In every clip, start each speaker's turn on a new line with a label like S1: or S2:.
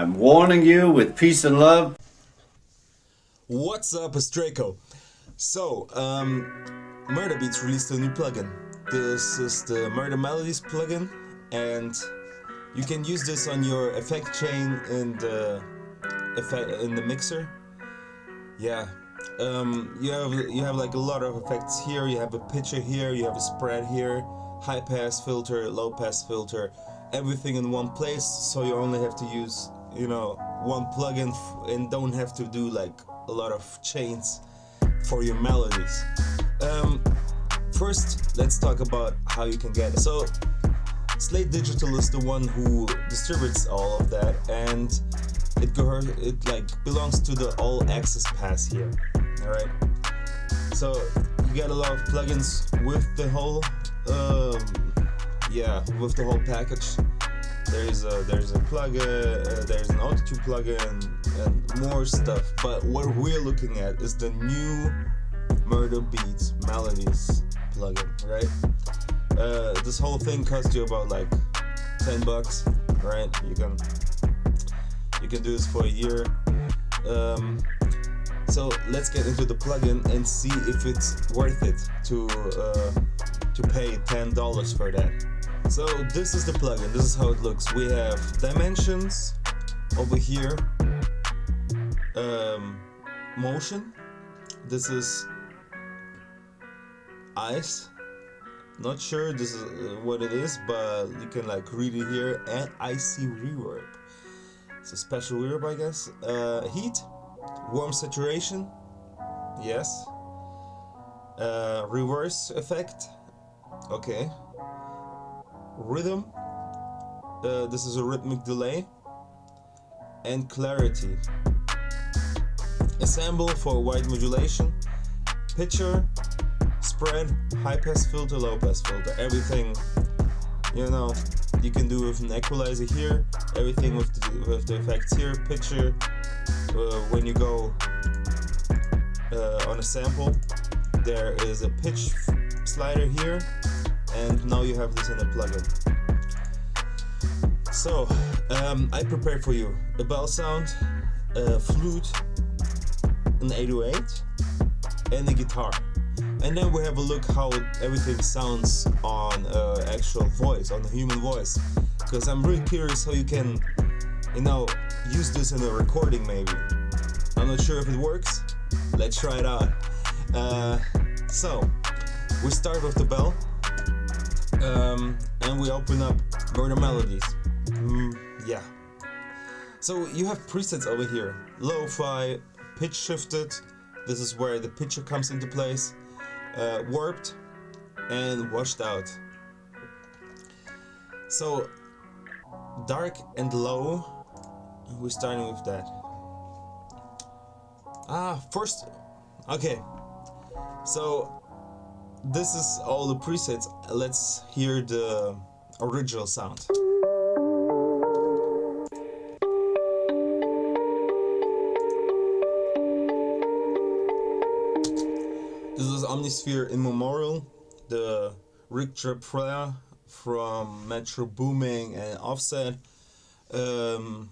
S1: I'm warning you with peace and love.
S2: What's up, it's DRAGO. So, Murda Beatz released a new plugin. This is the Murda Melodies plugin, and you can use this on your effect chain in the mixer. Yeah, you have like a lot of effects here. You have a pitcher here, you have a spread here, high pass filter, low pass filter, everything in one place. So you only have to use, one plugin and don't have to do like a lot of chains for your melodies. First, let's talk about how you can get it. So, Slate Digital is the one who distributes all of that, and it belongs to the all access pass here. All right. So you get a lot of plugins with the whole, package. There's a plugin, there's an auto-tune plugin, and more stuff. But what we're looking at is the new Murda Beatz Melodies plugin, right? This whole thing costs you about like $10, right? You can do this for a year. So let's get into the plugin and see if it's worth it to pay $10 for that. So this is the plugin. This is how it looks. We have dimensions over here. Motion. This is ice. Not sure this is what it is, but you can like read it here. And icy reverb. It's a special reverb, I guess. Heat, warm saturation, yes. Reverse effect, okay. Rhythm, this is a rhythmic delay. And clarity. Ensemble for wide modulation. Pitcher, spread, high pass filter, low pass filter. Everything, you can do with an equalizer here. Everything with the effects here. Pitcher, when you go on a sample, there is a pitch slider here, and now you have this in a plugin. So I prepared for you a bell sound, a flute, an 808, and a guitar. And then we have a look how everything sounds on actual voice, on the human voice. Because I'm really curious how you can, use this in a recording maybe. I'm not sure if it works. Let's try it out. So, we start with the bell. And we open up Murda Melodies. Yeah. So you have presets over here. Lo-fi, pitch shifted. This is where the pitcher comes into place. Warped and washed out. So dark and low, we're starting with that. First, okay, so this is all the presets. Let's hear the original sound. This is Omnisphere in Memorial, the Rick Prayer from Metro Booming and Offset,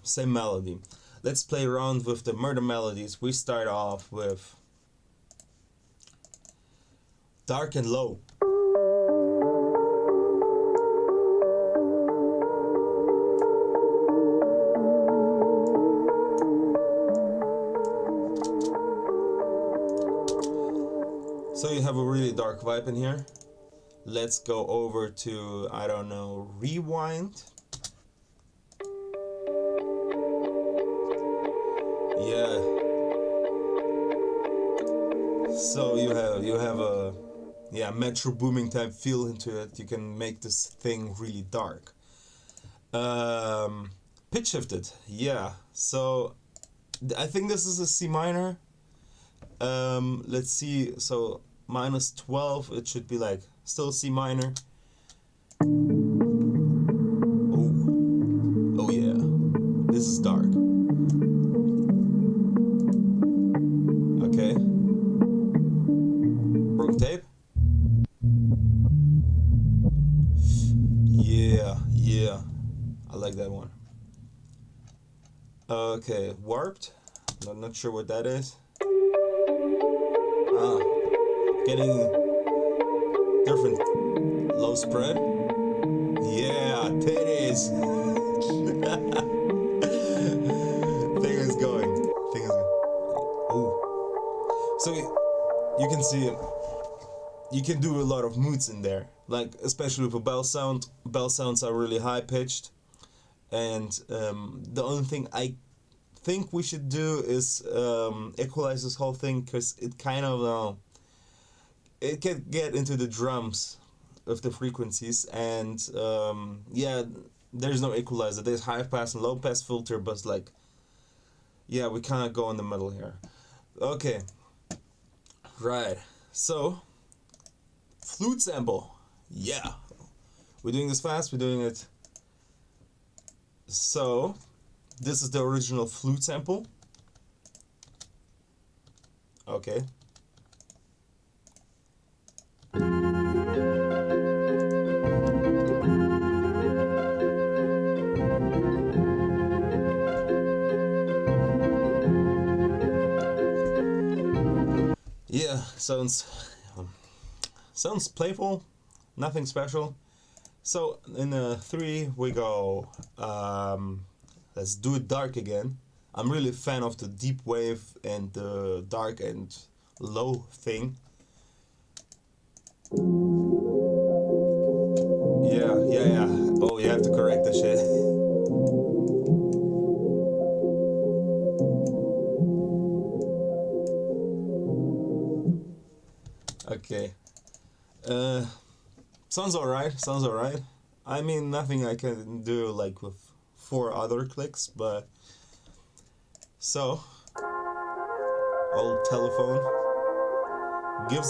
S2: same melody. Let's play around with the Murda Melodies. We start off with dark and low. So you have a really dark vibe in here. Let's go over to, rewind. Yeah. So you have a Metro Booming type feel into it. You can make this thing really dark. Pitch shifted. Yeah. So I think this is a C minor. Let's see. So -12, it should be like still C minor. Oh yeah, this is dark. Okay, broken tape. Yeah, I like that one. Okay, warped. Not sure what that is. Ah, getting different low spread. Yeah, titties. Thing is going. Oh, so you can see you can do a lot of moods in there. Like especially with a bell sound. Bell sounds are really high pitched, and the only thing I think we should do is equalize this whole thing, because it kind of it can get into the drums of the frequencies, and yeah, there's no equalizer. There's high pass and low pass filter, but like, yeah, we kind of go in the middle here. Okay, right. So flute sample, yeah, we're doing this fast. We're doing it. So this is the original flute sample. Okay. Yeah, sounds playful, nothing special. So in 3 we go. Let's do it dark again. I'm really a fan of the deep wave and the dark and low thing. Yeah. Oh, you have to correct the shit. Okay. Sounds alright. I mean, nothing I can do like with 4 other clicks, but so old telephone gives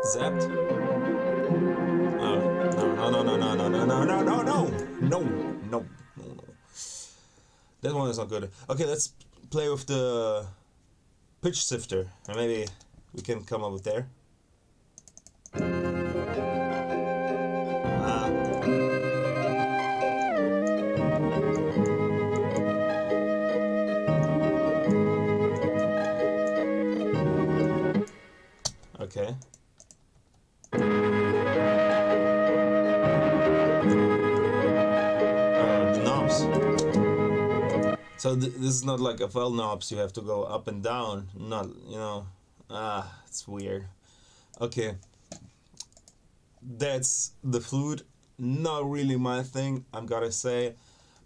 S2: zapped. No. That one is not good. Okay, let's play with the pitch shifter, and maybe we can come up with there. Okay. The knobs. So this is not like FL knobs. You have to go up and down. Not, it's weird. Okay. That's the flute. Not really my thing, I'm gotta say.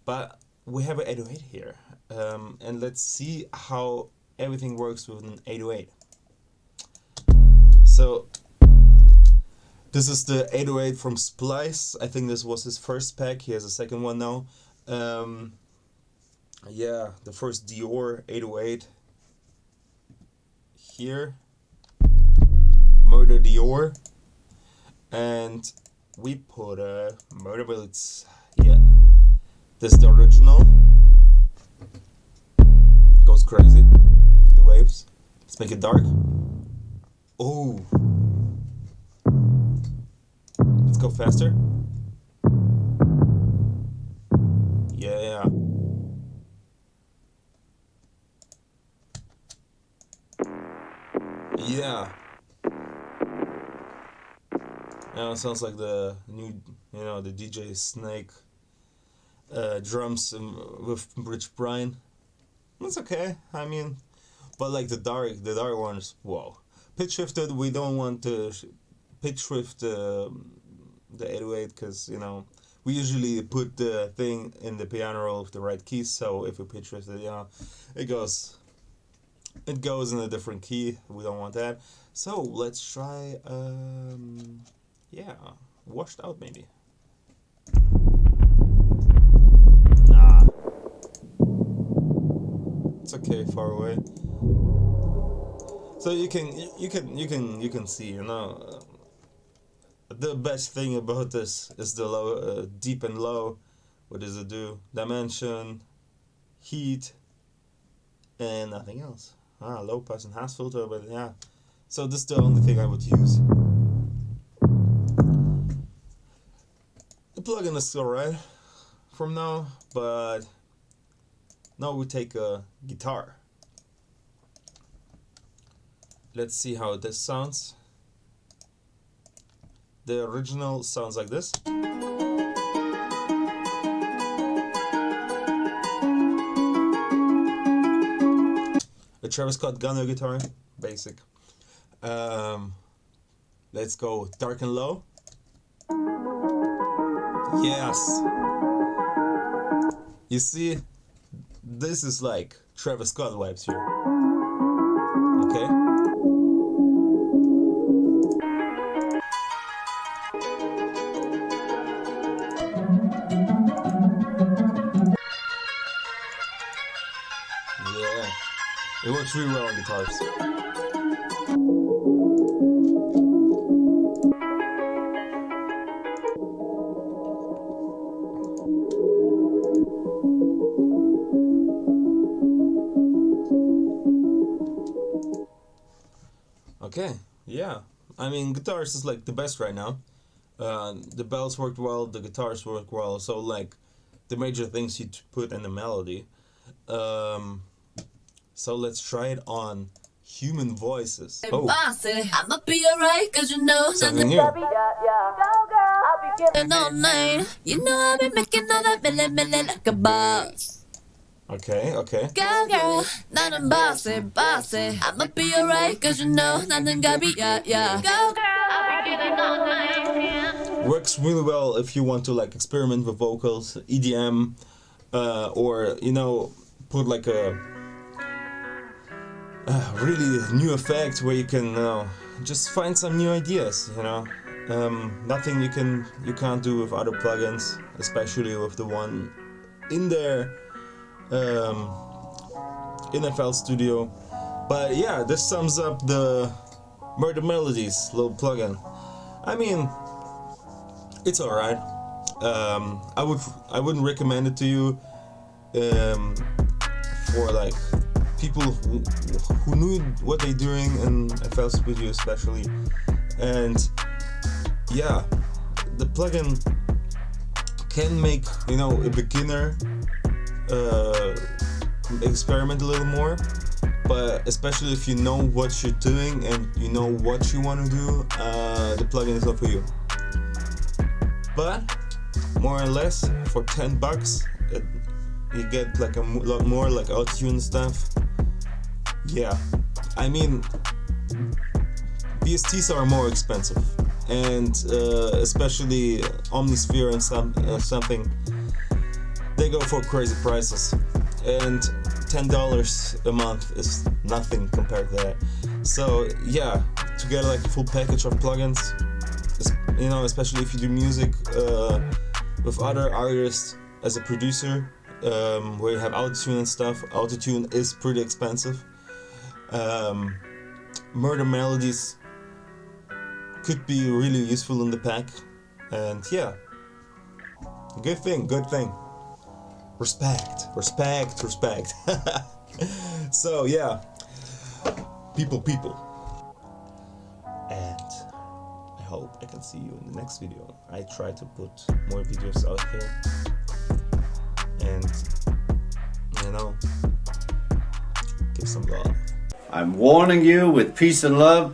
S2: But we have an 808 here. And let's see how everything works with an 808. So this is the 808 from Splice. I think this was his first pack. He has a second one now. Yeah, the first Dior 808 here. Murda Dior. And we put a Murda BEATZ. Yeah. This is the original. Goes crazy with the waves. Let's make it dark. Oh. Let's go faster. Yeah. Yeah. It sounds like the new, the DJ Snake drums with Rich Brian. It's okay. I mean, but like the dark ones, whoa. Pitch shifted. We don't want to pitch shift the 808 because we usually put the thing in the piano roll with the right keys. So if we pitch shift it, it goes in a different key. We don't want that. So let's try washed out maybe. Nah, it's okay, far away. So you can see, the best thing about this is the low, deep and low. What does it do? Dimension, heat, and nothing else. Low pass and half filter, but yeah. So this is the only thing I would use. The plugin is alright. from now, but now we take a guitar. Let's see how this sounds. The original sounds like this. A Travis Scott Gunner guitar, basic. Let's go dark and low. Yes. You see, this is like Travis Scott vibes here. Okay. Yeah, it works really well on guitars. Okay, yeah. I mean, guitars is like the best right now. The bells worked well, the guitars work well, so like the major things you put in the melody. So let's try it on human voices. Oh,
S3: I'ma be alright, cause you know
S2: something new.
S3: all night. You know I've been making all that million like a boss.
S2: Okay, okay.
S3: Girl, not a bossy. I'ma be alright, cause you know nothing got me, yeah. Girl, I'll be getting all night, yeah.
S2: Works really well if you want to like experiment with vocals, EDM, or you know, put like a really new effect where you can just find some new ideas. You know, nothing you can't do with other plugins, especially with the one in there. In FL Studio. But yeah, this sums up the Murda Melodies little plugin. I mean, it's alright. I wouldn't recommend it to you for like people who knew what they're doing in FL Studio especially. And yeah, the plugin can make, you know, a beginner experiment a little more, but especially if you know what you're doing and you know what you want to do, the plugin is not for you. But more or less for $10 you get like a lot more like auto-tune stuff. Yeah, I mean VSTs are more expensive, and especially Omnisphere and something, they go for crazy prices, and $10 a month is nothing compared to that. So yeah, to get like a full package of plugins, you know, especially if you do music with other artists as a producer, where you have autotune and stuff, autotune is pretty expensive. Murda Melodies could be really useful in the pack, and yeah, good thing. Respect. So yeah, people, and I hope I can see you in the next video. I try to put more videos out here, and you know, give some love.
S1: I'm warning you with peace and love.